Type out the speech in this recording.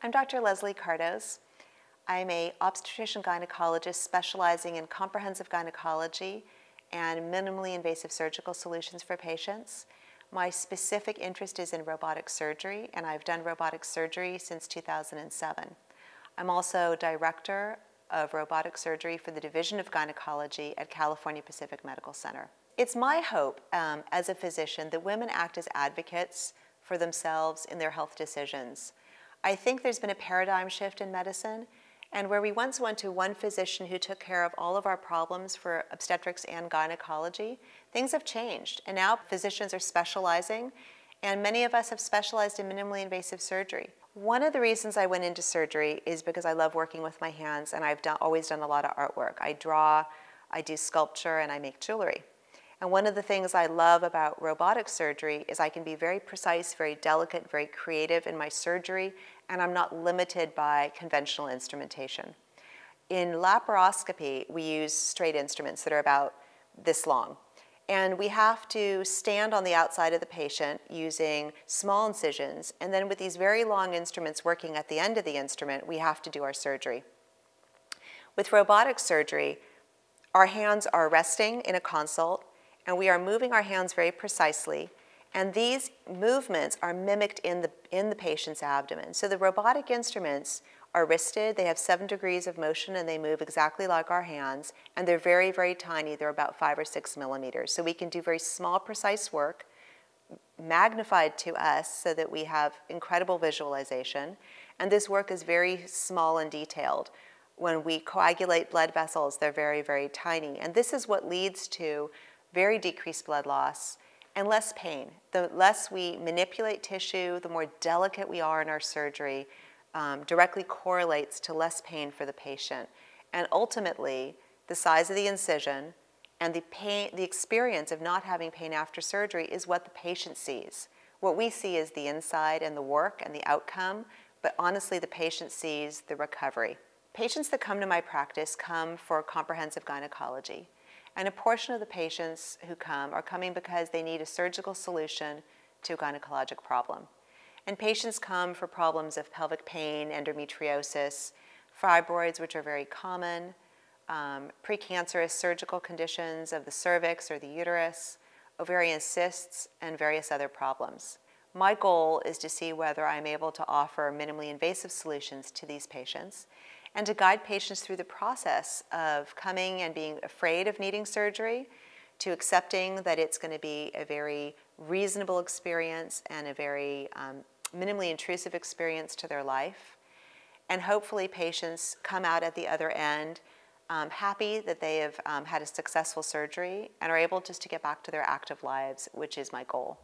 I'm Dr. Leslie Kardos. I'm an obstetrician gynecologist specializing in comprehensive gynecology and minimally invasive surgical solutions for patients. My specific interest is in robotic surgery, and I've done robotic surgery since 2007. I'm also Director of Robotic Surgery for the Division of Gynecology at California Pacific Medical Center. It's my hope as a physician that women act as advocates for themselves in their health decisions. I think there's been a paradigm shift in medicine, and where we once went to one physician who took care of all of our problems for obstetrics and gynecology, things have changed, and now physicians are specializing, and many of us have specialized in minimally invasive surgery. One of the reasons I went into surgery is because I love working with my hands, and I've always done a lot of artwork. I draw, I do sculpture, and I make jewelry. And one of the things I love about robotic surgery is I can be very precise, very delicate, very creative in my surgery, and I'm not limited by conventional instrumentation. In laparoscopy, we use straight instruments that are about this long. And we have to stand on the outside of the patient using small incisions, and then with these very long instruments working at the end of the instrument, we have to do our surgery. With robotic surgery, our hands are resting in a consult, and we are moving our hands very precisely, and these movements are mimicked in the patient's abdomen. So the robotic instruments are wristed, they have 7 degrees of motion, and they move exactly like our hands, and they're very, very tiny. They're about 5 or 6 millimeters. So we can do very small, precise work, magnified to us so that we have incredible visualization, and this work is very small and detailed. When we coagulate blood vessels, they're very, very tiny, and this is what leads to very decreased blood loss and less pain. The less we manipulate tissue, the more delicate we are in our surgery, directly correlates to less pain for the patient. And ultimately, the size of the incision and the experience of not having pain after surgery is what the patient sees. What we see is the inside and the work and the outcome, but honestly, the patient sees the recovery. Patients that come to my practice come for comprehensive gynecology. And a portion of the patients who come are coming because they need a surgical solution to a gynecologic problem. And patients come for problems of pelvic pain, endometriosis, fibroids, which are very common, precancerous surgical conditions of the cervix or the uterus, ovarian cysts, and various other problems. My goal is to see whether I'm able to offer minimally invasive solutions to these patients and to guide patients through the process of coming and being afraid of needing surgery, to accepting that it's going to be a very reasonable experience and a very minimally intrusive experience to their life. And hopefully patients come out at the other end happy that they have had a successful surgery and are able just to get back to their active lives, which is my goal.